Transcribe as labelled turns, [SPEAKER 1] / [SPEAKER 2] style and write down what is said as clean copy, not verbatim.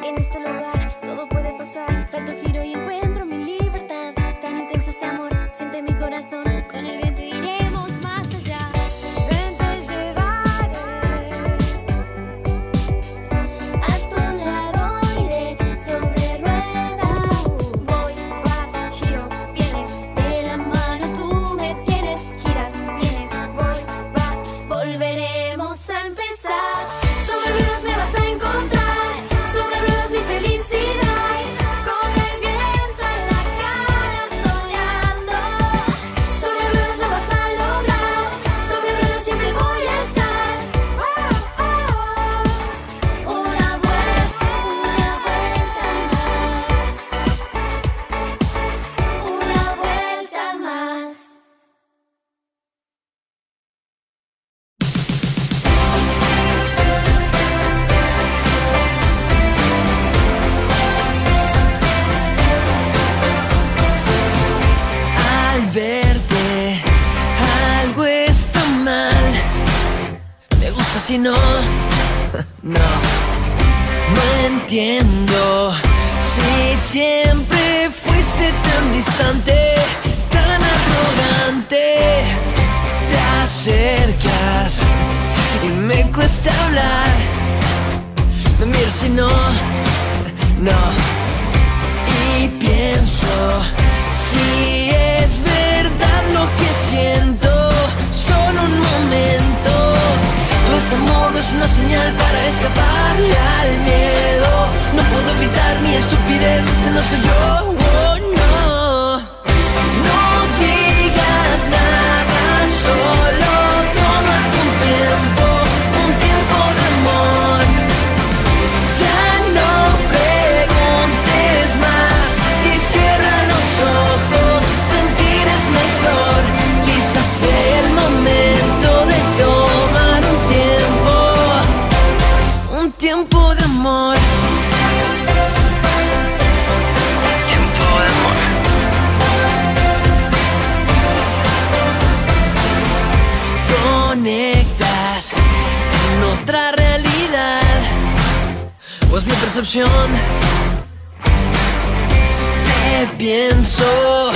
[SPEAKER 1] En este lugar todo puede pasar. Salto, giro y encuentro mi libertad. Tan intenso este amor, siente mi corazón. Con el viento iremos más allá. Ven, te llevaré. A tu lado iré sobre ruedas. Voy, vas, giro, vienes. De la mano tú me tienes. Giras, vienes. Voy, vas, volveremos a empezar. Sobre ruedas me vas a encontrar. Sobre ruedas mi felicidad. Con el viento en la cara soñando. Sobre ruedas lo vas a lograr. Sobre ruedas siempre voy a estar. Una vuelta más. Una vuelta más.
[SPEAKER 2] Al verte, algo está mal. Me gusta si no, no. No entiendo si siempre fuiste tan distante, tan arrogante. Te acercas y me cuesta hablar. Me miras si no, no. Y pienso si es verdad lo que siento. Solo un momento. Esto es amor, no es una señal para escaparle al miedo. No puedo evitar mi estupidez, este no soy yo. Oh, no. No digas nada, solo tómate un tiempo de amor. Ya no preguntes más y cierra los ojos, sentir es mejor. Quizás sea el momento de tomar un tiempo de amor. Tiempo de amor. Conectas en otra realidad, o es mi percepción. Te pienso